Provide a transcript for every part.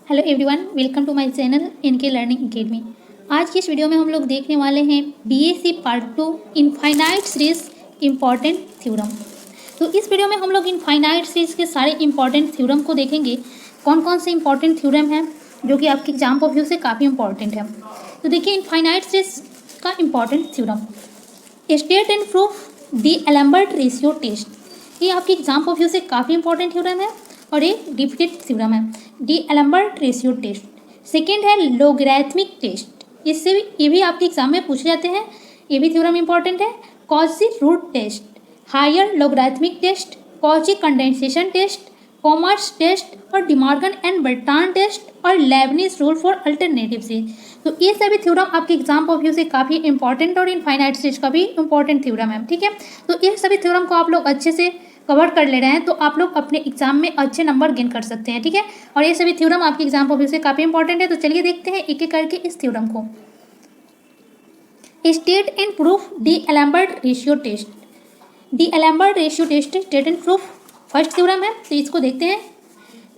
Hello everyone, welcome to my channel इनके learning academy. आज की इस वीडियो में हम लोग देखने वाले हैं BSc part 2 infinite series important theorem. तो इस वीडियो में हम लोग इनफाइनाइट सीरीज के सारे इंपॉर्टेंट थ्योरम को देखेंगे। कौन कौन से इंपॉर्टेंट थ्योरम हैं जो कि आपके एग्जाम ऑफ व्यू से काफ़ी इंपॉर्टेंट है। तो देखिए इनफाइनाइट सीरीज का important theorem, state and proof the D'Alembert ratio test. ये आपके एग्जाम ऑफ व्यू से काफ़ी इंपॉर्टेंट थ्योरम है और एक रिपीटेड थ्योरम है, D'Alembert ratio test. Second है लोगैरिथमिक टेस्ट, इससे भी ये भी आपके एग्जाम में पूछे जाते हैं, ये भी थ्योरम इंपॉर्टेंट है। Cauchy root test, higher logarithmic test, Cauchy condensation test, Kummer's test और डिमॉर्गन एंड बर्टान टेस्ट और Leibniz rule for alternative series. तो ये सभी थ्योरम आपके एग्जाम ऑफ व्यू से काफ़ी इंपॉर्टेंट और इनफाइनाइट सीरीज का भी इंपॉर्टेंट थ्योरम है, ठीक है। तो ये सभी थ्योरम को आप लोग अच्छे से कवर कर ले रहे हैं तो आप लोग अपने एग्जाम में अच्छे नंबर गेन कर सकते हैं, ठीक है। और ये सभी थ्योरम आपके एग्जाम ऑफ व्यू से काफ़ी इंपॉर्टेंट है। तो चलिए देखते हैं एक एक करके इस थ्योरम को। State and proof D'Alembert ratio test. D'Alembert ratio test state and proof first theorem है, तो इसको देखते हैं।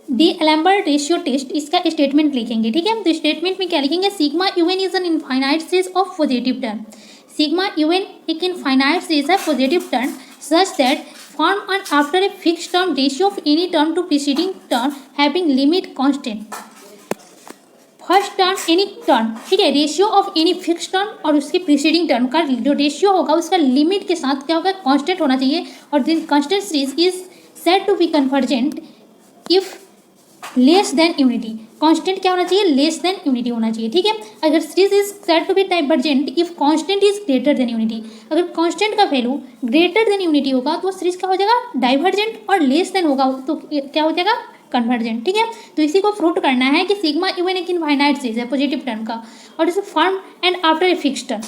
डी एलम्बर्ट रेशियो टेस्ट, इसका स्टेटमेंट लिखेंगे, ठीक है। तो स्टेटमेंट में क्या लिखेंगे, sigma u n is an infinite series of positive term. Sigma u n एक इनफाइनाइट सीरीज है positive term such that form and after a fixed term ratio of any term to preceding term having limit constant। First term any term, ठीक है, ratio of any fix term और उसके preceding term का जो ratio होगा उसका limit के साथ क्या होगा, कांस्टेंट होना चाहिए। और this constant series is said to be convergent if less than unity. Constant क्या होना चाहिए, लेस देन यूनिटी होना चाहिए, ठीक है। अगर series is said to be divergent if constant is greater than unity. अगर कांस्टेंट का वैल्यू ग्रेटर देन यूनिटी होगा तो सीरीज क्या हो जाएगा, डाइवर्जेंट, और लेस देन होगा तो क्या हो जाएगा, कन्वर्जेंट, ठीक है। तो इसी को प्रूव करना है कि सिग्मा इवन एक इनफाइनाइट सीरीज है पॉजिटिव टर्म का और इसे form and after a fix term,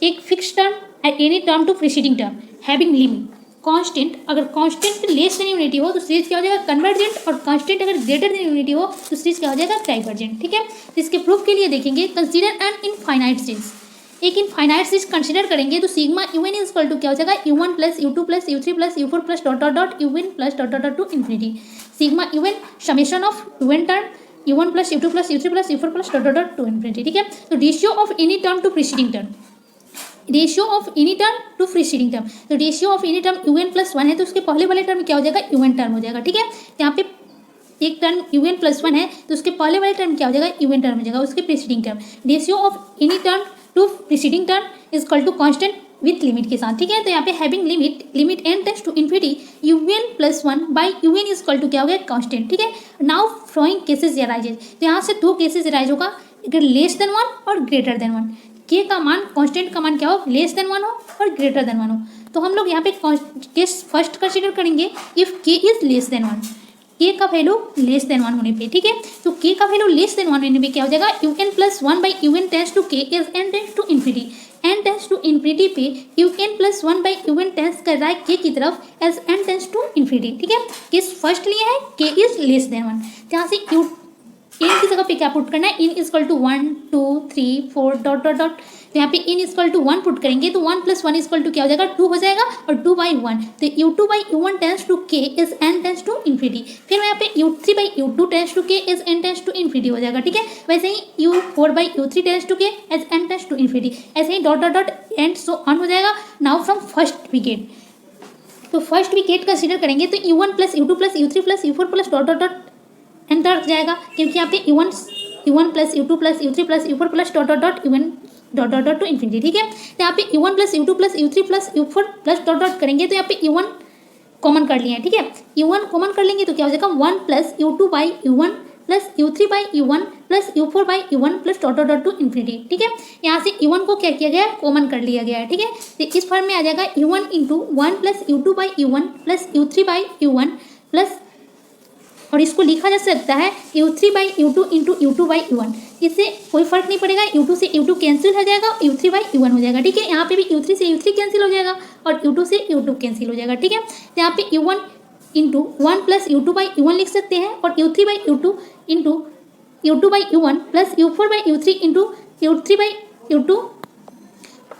एक fix term at any term to preceding term having limit constant. अगर कांस्टेंट लेस देन यूनिटी हो तो सीरीज क्या हो जाएगा, कन्वर्जेंट, और कांस्टेंट अगर ग्रेटर देन यूनिटी हो तो सीरीज क्या हो जाएगा, डाइवर्जेंट, ठीक है। तो इसके प्रूफ के लिए देखेंगे, कंसीडर एन इनफाइनाइट सीरीज। एक इनफाइनाइट सीरीज कंसीडर करेंगे तो sigma u n is equal to क्या हो जाएगा, u1 plus u2 plus u3 plus u4 plus dot dot dot un plus dot dot dot to infinity. Sigma u n summation of un term u1 plus u2 plus u3 plus u4 plus dot dot dot to infinity, ठीक है। तो ratio of any term to preceding term, ratio of any term to preceding term. तो ratio of any term un plus 1 है तो उसके पहले वाले term क्या हो जाएगा, un टर्म हो जाएगा, ठीक है। यहाँ पे एक टर्म un प्लस 1 है तो उसके पहले वाले टर्म क्या हो जाएगा, un टर्म हो जाएगा, उसके preceding term. Ratio of any term to preceding term is equal to constant with limit के साथ, ठीक है। तो यहाँ पे having limit n tends to infinity un plus 1 by un is equal to क्या हो गया, कांस्टेंट, ठीक है। नाउ फ्लोइंग केसेस अराइजेज, तो यहाँ से दो केसेस अराइज होगा, अगर लेस देन 1 और ग्रेटर देन 1। के का मान, कांस्टेंट का मान क्या हो, लेस देन 1 हो और ग्रेटर देन 1 हो। तो हम लोग यहाँ पे केस फर्स्ट कंसीडर करेंगे इफ के इज लेस देन 1, के का वैल्यू लेस देन 1 होने पे, ठीक है। तो के का वैल्यू लेस देन 1 होने पे क्या हो जाएगा, un plus 1 by un tends to के is n tends to infinity. n tends to infinity पे un plus 1 by un tends कर रहा है के की तरफ as n tends to infinity, ठीक है। केस फर्स्ट लिए है के इज लेस देन 1, यहाँ से इन की जगह पे क्या पुट करना है, इन equal to 1 2 3 4 dot dot dot. तो यहाँ पे इन इजकल टू 1 पुट करेंगे तो 1 प्लस 1 इजकल टू क्या हो जाएगा, 2 हो जाएगा, और 2 बाई 1 तो u2 by u1 tends to के is n tends to infinity. फिर यहाँ पे u3 by u2 tends to के is n tends to infinity हो जाएगा, ठीक है। वैसे ही u4 by u3 tends to के as n tends to infinity, ऐसे ही dot dot dot and so on हो जाएगा। Now from first we get, तो फर्स्ट वी गेट कंसिडर करेंगे तो u1 plus u2 plus u3 plus u4 plus dot dot dot enter जाएगा, क्योंकि यहाँ पे u1 plus u2 plus u3 plus u4 plus dot dot dot un dot dot dot to infinity, ठीक है। तो यहाँ पे u1 plus u2 plus u3 plus u4 plus dot dot करेंगे तो यहाँ पे u1 कॉमन कर लिए हैं, ठीक है। u1 कॉमन कर लेंगे तो क्या हो जाएगा, 1 plus u2 by u1 plus u3 by u1 plus u4 by u1 plus dot dot dot to infinity, ठीक है। यहाँ से u1 को क्या किया गया है, कॉमन कर लिया गया है, ठीक है। तो इस फॉर्म में आ जाएगा u1 into 1 plus u2 by u1 plus u3 by u1 plus, और इसको लिखा जा सकता है u3 by u2 into u2 by u1। इससे कोई फर्क नहीं पड़ेगा, u2 से u2 कैंसिल हो जाएगा, u3 बाई u1 हो जाएगा, ठीक है। यहाँ पे भी u3 से u3 कैंसिल हो जाएगा और u2 से u2 कैंसिल हो जाएगा, ठीक है। तो यहाँ पे u1 into 1 plus u2 by u1 लिख सकते हैं और u3 by u2 into u2 by u1 plus u4 by u3 into u3 by u2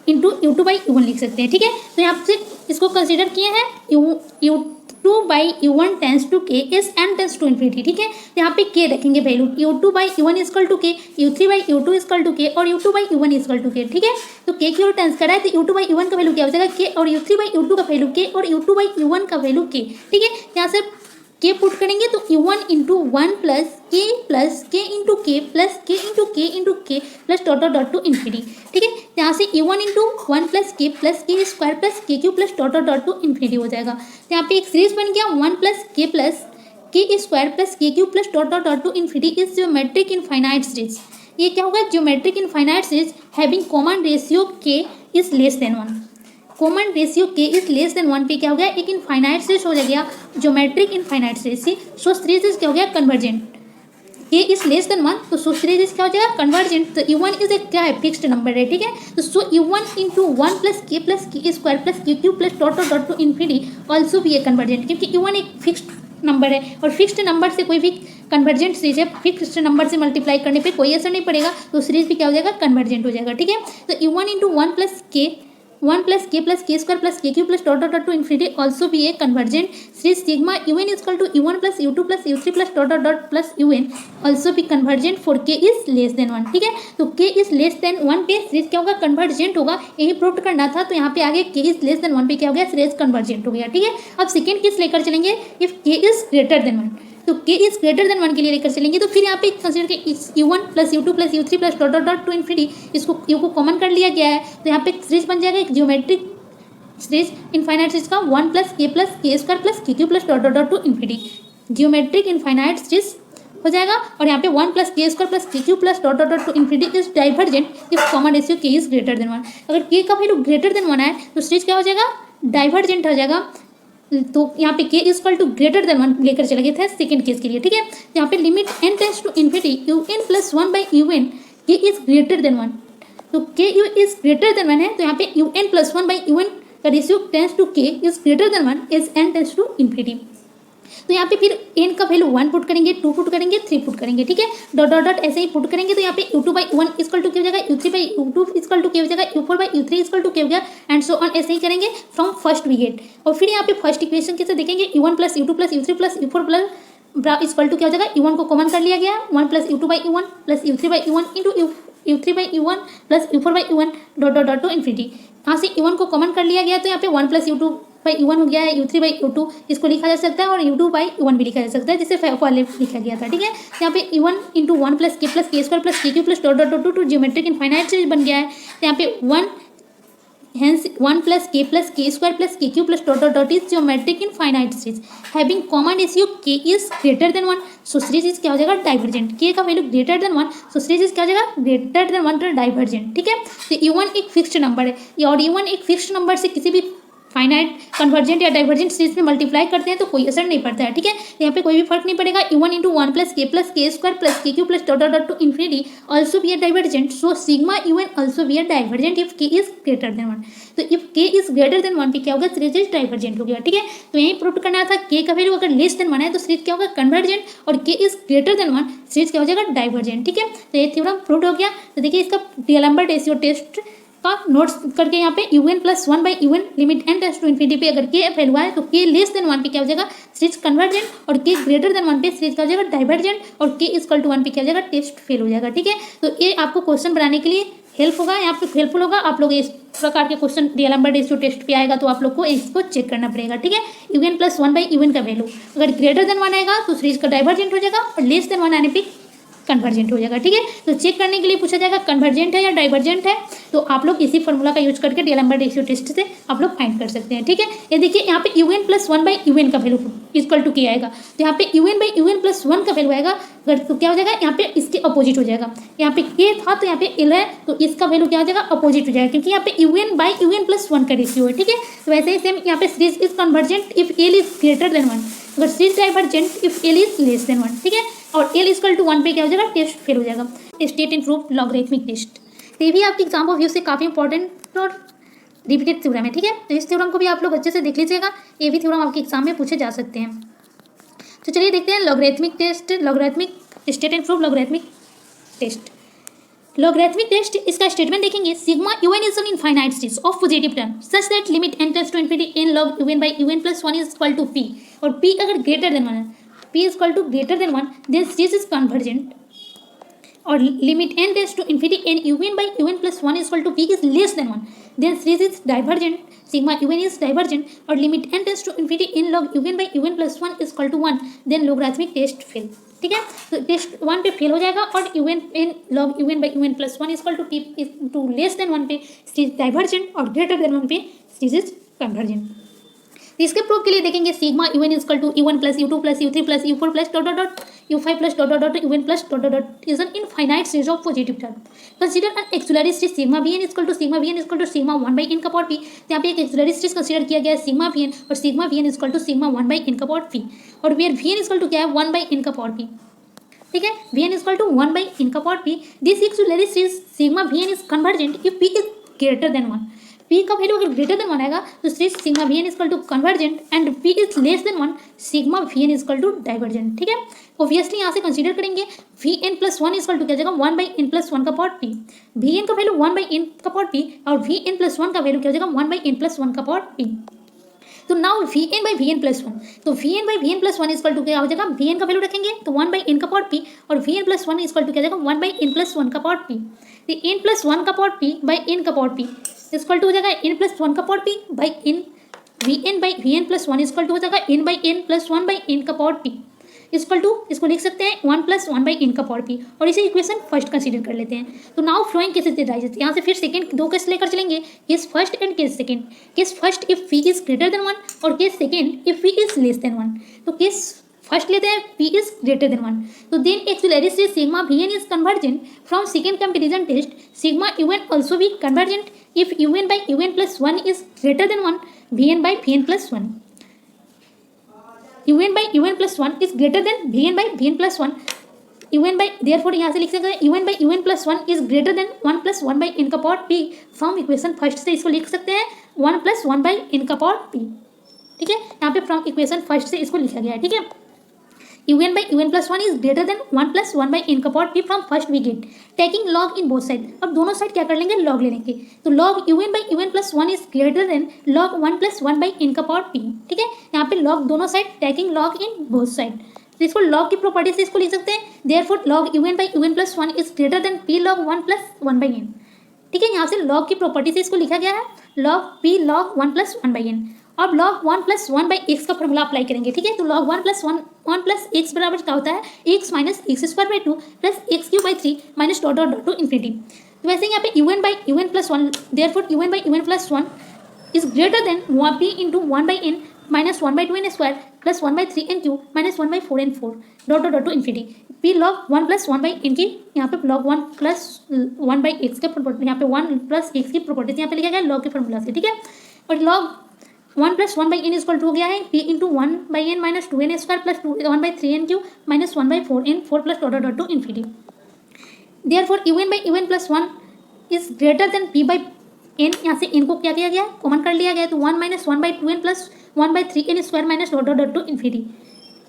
into u2 by u1 लिख सकते हैं, ठीक है। तो यहाँ से इसको कंसिडर किए हैं u2 u2/u1 tends to k is n tends to infinity, ठीक है। यहाँ पे k रखेंगे value, u2/u1 is equal to k, u3/u2 is equal to k और u2/u1 इजकल टू k, ठीक है। तो k की ओर टेंस कर रहा है तो u2/u1 का वैल्यू क्या हो जाएगा k, और u3/u2 का वैल्यू k और u2/u1 का वैल्यू k, ठीक है। यहाँ से k पुट करेंगे तो u1 into 1 plus k into k plus plus dot to infinity, ठीक है। यहाँ से u1 into 1 plus k square plus k cube plus dot to infinity हो जाएगा। तो यहाँ पे एक सीरीज बन गया 1 plus k square plus k cube plus dot to infinity is geometric infinite series. ये क्या होगा, geometric infinite series having common ratio k is less than 1। Common ratio k is less than 1 पे क्या हो गया, एक इनफाइनाइट सीरीज हो गया ज्योमेट्रिक इनफाइनाइट सीरीज। सो सीरीज क्या हो गया, convergent. k is less than 1 तो सो सीरीज क्या हो जाएगा, कन्वर्जेंट। तो u1 इज एक क्या है, फिक्स्ड नंबर है, ठीक है। तो सो u1 into 1 plus k square plus k cube plus dot to infinity also भी है कन्वर्जेंट, क्योंकि u1 एक फिक्स्ड नंबर है और फिक्स्ड नंबर से कोई भी कन्वर्जेंट सीरीज है, फिक्स्ड नंबर से मल्टीप्लाई करने पे कोई असर नहीं पड़ेगा, तो सीरीज भी क्या हो जाएगा, कन्वर्जेंट हो जाएगा, ठीक है। तो u1 into 1 plus k square plus k cube plus dot to infinity also भी है convergent series. Sigma un equal to u1 plus u2 plus u3 plus dot plus un also भी convergent for k is less than 1, ठीक है। तो k is less than 1 पे series क्या होगा, convergent होगा, यही प्रूव करना था। तो यहाँ पे आगे k इज लेस देन 1 पे क्या हो गया, सीरीज कन्वर्जेंट हो गया, ठीक है। अब सेकेंड केस लेकर चलेंगे, if k is greater than 1। तो k इज ग्रेटर देन 1 के लिए लेकर चलेंगे तो फिर यहाँ पे कंसिडर के u1 plus u2 plus u3 plus dot to infinity, इसको u को कॉमन कर लिया गया है। तो यहाँ पे सीरीज बन जाएगा एक ज्योमेट्रिक सीरीज इनफाइनाइट सीरीज का 1 plus k square plus k cube plus dot to infinity, geometric infinite series हो जाएगा। और यहाँ पे 1 plus k square plus k cube plus dot to infinity is divergent if common ratio k is greater than 1। अगर k का value greater than 1 है तो series क्या हो जाएगा, डाइवर्जेंट हो जाएगा। तो यहाँ पे k is equal to greater than 1 लेकर चले गए थे सेकंड केस के लिए, ठीक है। यहाँ पे limit n tends to infinity un plus 1/un k is greater than 1। तो k इज ग्रेटर देन 1 है तो यहाँ पे un प्लस 1/un का ratio tends to k is greater than 1 is n tends to infinity. तो यहाँ पे फिर n का वैल्यू 1 पुट करेंगे, 2 पुट करेंगे, 3 पुट करेंगे, ठीक है। डॉट ऐसे ही पुट करेंगे तो यहाँ पे u2/1 इजकल टू k हो जाएगा, u3/u2 इजकल टू k हो जाएगा, u4/u3 इजकल टू k हो गया एंड सो ऑन, ऐसे ही करेंगे फ्रॉम फर्स्ट वी गेट। और फिर यहाँ पे फर्स्ट इक्वेशन कैसे देखेंगे, u1 plus u2 plus u3 plus u4 plus is equal to क्या हो जाएगा, u1 को कॉमन कर लिया गया, 1 plus u2/u1 plus u3/u1 into u3/u1 plus u4/u1 dot to infinity. यहाँ से u1 को कॉमन कर लिया गया तो यहाँ पे 1 प्लस u2/u1 हो गया है, u3/u2 इसको लिखा जा सकता है और u2/u1 भी लिखा जा सकता है, जिसे पहले लिखा गया था, ठीक है। यहाँ पे u1 into 1 plus k square plus k cube plus dot to geometric infinite series बन गया है। तो यहाँ पे 1 hence 1 plus k square plus k cube plus dot is geometric infinite series having common ratio k is greater than 1। So series is क्या हो जाएगा, divergent. k का value greater than 1 so series is क्या हो जाएगा, greater than 1 divergent, ठीक है। तो u1 एक फिक्स्ड नंबर है और u1 एक फिक्स्ड नंबर से किसी भी फाइनाइट कन्वर्जेंट या डाइवर्जेंट सीरीज में मल्टीप्लाई करते हैं तो कोई असर नहीं पड़ता है, ठीक है। यहाँ पे कोई भी फर्क नहीं पड़ेगा। u1 into 1 plus k square plus k cube plus dot to infinity also be a divergent. So sigma un also be a divergent if k is greater than 1। तो if k is greater than 1 पे क्या होगा, series is divergent हो गया, ठीक है। तो यही प्रूव करना था, k का वैल्यू अगर लेस देन 1 है तो सीरीज क्या होगा, कन्वर्जेंट, और k is greater than 1 series क्या हो जाएगा, डाइवर्जेंट, ठीक है। तो ये थ्योरम प्रूव हो गया। तो देखिए इसका डीएलएम्बर्ट रेशियो टेस्ट का नोट्स करके यहाँ पे un plus 1/un limit n tends to infinity पे अगर k वैल्यू है तो k लेस देन 1 पे क्या हो जाएगा, सीरीज कन्वर्जेंट, और k ग्रेटर देन 1 पे सीरीज क्या हो जाएगा, डाइवर्जेंट, और k इक्वल टू 1 पे क्या हो जाएगा, टेस्ट फेल हो जाएगा, ठीक है। तो ये आपको क्वेश्चन बनाने के लिए हेल्प होगा, यहाँ पे हेल्पफुल होगा। आप लोग इस प्रकार के क्वेश्चन डीएलएम्बर्ट रेशियो टेस्ट पे आएगा तो आप लोग को इसको चेक करना पड़ेगा, ठीक है। un प्लस 1/un का वैल्यू अगर ग्रेटर देन 1 आएगा तो सीरीज का डाइवर्जेंट हो जाएगा और लेस देन 1 आने पे कन्वर्जेंट हो जाएगा, ठीक है। तो चेक करने के लिए पूछा जाएगा कन्वर्जेंट है या डाइवर्जेंट है, तो आप लोग इसी फॉर्मूला का यूज करके डीएलएम्बर्ट रेशियो टेस्ट से आप लोग फाइंड कर सकते हैं, ठीक है। ये देखिए यहाँ पे un प्लस 1/un का वैल्यू इक्वल टू k आएगा, तो यहाँ पे un प्लस 1 का वैल्यू आएगा अगर तो क्या हो जाएगा, यहाँ पे इसके अपोजिट हो जाएगा। यहाँ पे k था तो यहाँ पे l है तो इसका वैल्यू क्या हो जाएगा, अपोजिट हो जाएगा, क्योंकि यहाँ पे un प्लस 1 का रेशियो है, ठीक है। तो वैसे ही सेम यहाँ पे series is convergent if l is greater than 1, अगर series divergent if l is less than 1, ठीक है। और l इक्वल टू 1 पे क्या हो जाएगा, टेस्ट फेल हो जाएगा। State and proof logarithmic test, तो ये भी आपके एग्जाम ऑफ व्यू से काफ़ी इंपॉर्टेंट और रिपीटेड थ्योरम है, ठीक है। तो इस थ्योरम को भी आप लोग अच्छे से देख लीजिएगा, ये भी थ्योरम आपके एग्जाम में पूछे जा सकते हैं। तो चलिए देखते हैं logarithmic test, logarithmic state and proof logarithmic test. Logarithmic test इसका स्टेटमेंट देखेंगे, sigma un is an infinite series of positive term such that limit n tends to infinity n log un by un plus 1 is equal to p, और p अगर greater than 1 है, p is equal to greater than 1, then series is convergent, और limit n tends to infinity n un by un plus 1 is equal to p is less than 1, then series is divergent, sigma un is divergent, और limit n tends to infinity n log un by un plus 1 is equal to 1, then logarithmic test fail. ठीक है, तो test 1 पे fail हो जाएगा, और un n log un by un plus 1 equal to p to less than 1 पे series divergent, और greater than 1 पे सीरीज इज कन्वर्जेंट। तो इसके प्रूफ के लिए देखेंगे, sigma un equal to u1 plus u2 plus u3 plus u4 plus dot dot u5 plus dot dot un plus dot dot is an infinite series of positive term. Consider an auxiliary series sigma vn equal to sigma vn equal to sigma 1 by n का power p। तो यहाँ पे एक axillary series consider किया गया है sigma vn, और sigma vn equal to sigma 1 by n का पावर p, और वेयर vn इक्वल टू क्या है 1 बाई n का पावर p। ठीक है, vn equal to 1 by n का power p। This auxiliary series sigma vn is convergent if p is greater than 1। p का value अगर greater than 1 आएगा तो series sigma vn equal to convergent, and p is less than 1, sigma vn equal to divergent. ठीक है, obviously यहाँ से consider करेंगे vn plus 1 equal to क्या जाएगा 1 बाई n प्लस 1 का पावर p। vn का वैल्यू 1 बाई n का पावर p, और vn प्लस 1 का वैल्यू क्या हो जाएगा 1 बाई n प्लस 1 का पावर p। तो now vn by vn plus 1, तो vn by vn plus 1 equal to क्या हो जाएगा, vn का वैल्यू रखेंगे तो 1 बाई n का पावर p, और vn प्लस 1 इक्वल टू क्या जाएगा 1 बाई n प्लस 1 का पावर p। तो n प्लस 1 का पावर p बाई n का पावर p इक्वल टू हो जाएगा n प्लस 1 का power p by n, vn by vn plus 1 equal to हो जाएगा n by n plus 1 by n का पावर p इक्वल टू, इसको लिख सकते हैं 1 प्लस 1 बाई n का पावर p, और इसे इक्वेशन फर्स्ट कंसीडर कर लेते हैं। तो नाउ फ्लोइंग केसेस डिराइज, यहाँ से फिर सेकंड दो केस लेकर चलेंगे, case first and case second. Case first if p is greater than 1, और case second if p is less than 1। तो केस फर्स्ट लेते हैं p इज ग्रेटर देन 1, तो then auxiliary series sigma vn is convergent from second comparison test, sigma un also be convergent if un by un plus 1 is greater than 1, vn by vn plus 1, un by un plus 1 is greater than vn by vn plus 1, un by, therefore यहाँ से लिख सकते हैं un by un plus 1 is greater than 1 plus 1 by n का power p। From equation first से इसको लिख सकते हैं 1 plus 1 by n का पावर p। ठीक है, यहाँ पे फ्रॉम इक्वेशन फर्स्ट से इसको लिखा गया है। ठीक है, un by un plus 1 is greater than 1 plus 1 by n का power p from first we get taking log in both side. अब दोनों साइड क्या कर लेंगे, log ले लेंगे, तो log un by un plus 1 is greater than log 1 plus 1 by n का पावर p। ठीक है, यहाँ पे log दोनों side taking log in both side, तो इसको log की प्रॉपर्टी से इसको लिख सकते हैं, therefore log un by un plus 1 is greater than p log 1 plus 1 by n। ठीक है, यहाँ से log की प्रॉपर्टी से इसको लिखा गया है log p log 1 plus 1 by n। अब log 1 plus 1 by x का फॉर्मूला अप्लाई करेंगे। ठीक है, तो log 1 plus 1 plus x बराबर क्या होता है, x minus x square by 2 plus x cube by 3 minus dot dot dot to infinity. तो वैसे यहाँ पे un by un plus 1, therefore un by un plus 1 is greater than p into 1 by n minus 1 by 2n square plus 1 by 3n cube minus 1 by 4n 4 dot dot dot to infinity. p log 1 plus 1 by n की यहाँ पे log 1 plus 1 by x के यहाँ पे 1 plus x की properties यहाँ पे लिखा गया log के फॉर्मूला से। ठीक है, और log 1 plus 1 by n equal to हो गया है p into 1 by n minus 2n square plus 1 by 3n cube minus 1 by 4n 4 plus dot dot to infinity. Therefore un by un plus 1 is greater than p by n, यहाँ से n को क्या किया गया, common कर लिया गया, तो 1 minus 1 by 2n plus 1 by 3n square minus dot dot to infinity.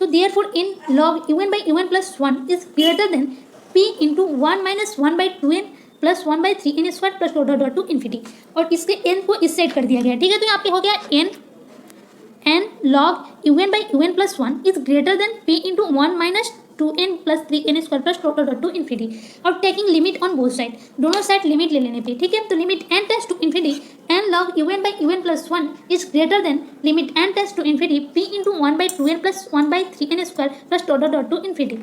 तो therefore n log un by un plus 1 is greater than p into 1 minus 1 by 2n plus 1 by 3n square plus dot dot to infinity, और इसके n को इस side कर दिया गया। ठीक है, तो यहाँ पे हो गया n log un by un plus 1 is greater than p into 1 minus 2n plus 3n square plus dot dot to infinity, और taking limit on both side, दोनों साइड लिमिट ले लेने पे। ठीक है, तो limit n tends to infinity n log un by un plus 1 is greater than limit n tends to infinity p into 1 by 2n plus 1 by 3n square plus dot dot to infinity.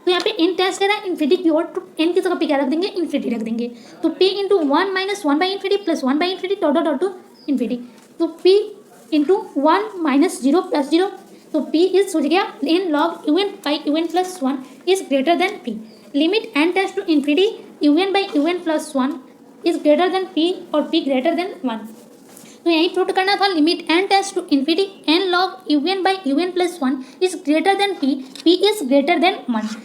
तो यहाँ पे n tends कर रहा है infinity की ओर, तो n की जगह पे क्या रख देंगे, इन्फिनिटी रख देंगे, तो p into 1 minus 1 by infinity plus 1 by infinity dot dot to infinity, तो p इंटू 1 माइनस 0 प्लस 0, तो p इज हो गया n log un by un plus 1 is greater than p, limit n tends to infinity un by un plus 1 is greater than p और p greater than 1। तो यही prove करना था, limit n tends to infinity n log un by un plus 1 is greater than p is greater than 1।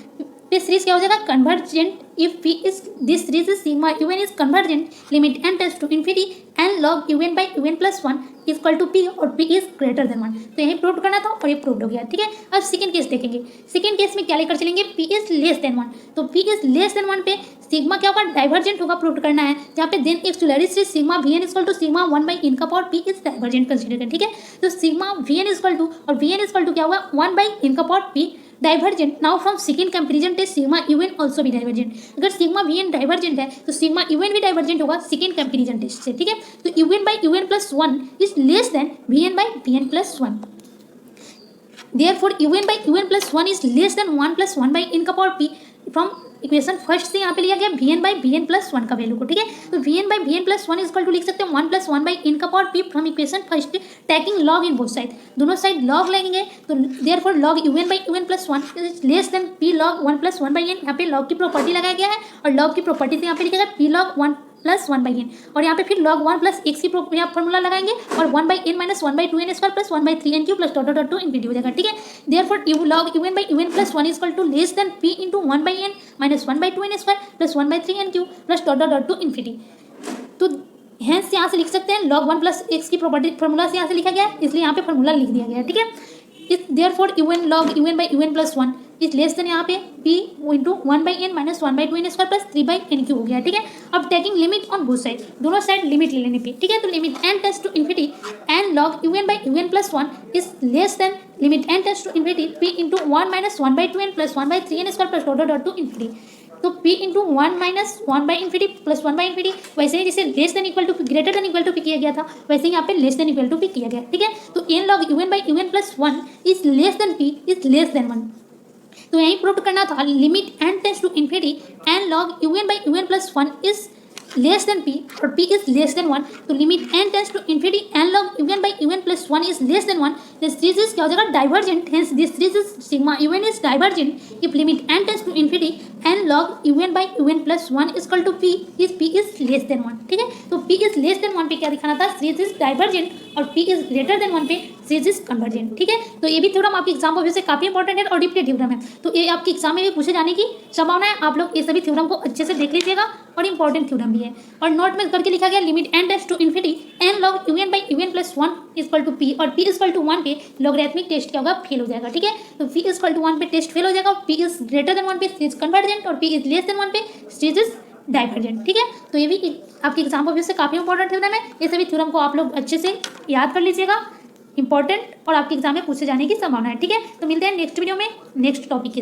This series क्या हो जाएगा, convergent if p is, this series is sigma un is convergent limit n tends to infinity and log u n by u n plus one equal to p और p is greater than one. तो यही prove करना था और ये prove हो गया, ठीक है। अब सेकंड केस देखेंगे। सेकंड केस में क्या लेकर चलेंगे, p is less than one. तो p is less than one पे सिग्मा क्या होगा, डाइवर्जेंट होगा, प्रूव करना है। जहाँ पे then if to sigma v n equal to sigma one by n का power p is divergent consider करें, ठीक है। तो sigma v n equal to और वी एन इक्वल टू क्या होगा, वन बाई इन का power p divergent. Now from second comparison test sigma u n also भी डाइवर्जेंट। अगर सिग्मा वीएन डाइवर्जेंट है तो सिग्मा यूएन भी डाइवर्जेंट होगा सेकंड कंपैरिजन टेस्ट से, ठीक है। तो u n by u n plus one is less than v n by v n plus one. Therefore u n by u n plus one is less than one plus one by n का power p. From equation first से यहाँ पे लिया गया v n by v n plus one का value को, ठीक है। तो v n by v n plus one equal to लिख सकते हैं one plus one by n का power p from equation first taking log in both side. दोनों साइड लॉग लेंगे तो therefore log u n by u n plus one is less than p log one plus one by n. यहाँ पे log की property लगाया गया है और लॉग की प्रॉपर्टी से यहाँ पे लिखा गया p log one plus one by n और यहाँ पे फिर लॉग वन प्लस एक्स की फॉर्मूला लगाएंगे और one by n minus one by two n square plus one by three n cube plus dot dot to infinity हो जाएगा, ठीक है। Therefore log u n by u n plus one equal to less than p into one by n minus one by two n square plus one by three n cube plus dot dot to infinity. तो hence यहाँ से लिख सकते हैं log one plus x की property formula से यहाँ से लिखा गया है, इसलिए यहाँ पे फॉर्मूला लिख दिया गया है, ठीक है। इस therefore u n log u n by u n plus one is less than यहाँ पे p into one by n minus one by two n square plus three by n cube हो गया, ठीक है। अब taking limit on both side, दोनों side limit ले लेने पे, ठीक है। तो limit n tends to infinity n log u n by u n plus one is less than limit n tends to infinity p into one minus one by two n plus one by three n square plus dot dot to infinity. तो p into one minus one by infinity plus one by infinity, वैसे ही जैसे less than equal to greater than equal to p किया गया था वैसे ही यहाँ पे less than equal to p किया गया, ठीक है। तो n log u n by u n plus one is less than p is less than one. तो यहीं प्रूव करना था limit n tends to infinity n log u n by u n plus one is less than p और p is less than one. तो limit n tends to infinity n log u n by u n plus one is less than one. This series क्या हो जाएगा, divergent. Hence this series sigma u n is divergent if limit n tends to infinity n log u n by u n plus one equal to p is less than one, ठीक है। तो p is less than one पे क्या दिखाना था, series is divergent और p is greater than one पे series is convergent, ठीक है। तो ये भी थ्योरम आपके एग्जाम में से काफी इंपॉर्टेंट है और डिप्टी थ्योरम है, तो ये आपके एग्जाम में भी पूछे जाने की संभावना है। आप लोग ये सभी थ्योरम को अच्छे से देख लीजिएगा और इंपॉर्टेंट थ्योरम भी है। और नोट में करके लिखा गया limit n tends to infinity n log u n by u n plus one equal to p और p इक्वल टू वन पे लॉगरिथमिक टेस्ट क्या होगा, फेल हो जाएगा, ठीक है। तो p इक्वल टू वन पे टेस्ट फेल हो जाएगा, p is greater than one पे सीरीज कन्वर्जेंट और p is less than one पे सीरीज इज डाइवर्जेंट, ठीक है। तो ये भी आपके एग्जाम में से काफी इंपॉर्टेंट थ्योरम है। ये सभी थ्योरम को आप लोग अच्छे से याद कर लीजिएगा, इंपॉर्टेंट और आपके एग्जाम में पूछे जाने की संभावना है, ठीक है। तो मिलते हैं नेक्स्ट वीडियो में नेक्स्ट टॉपिक के साथ।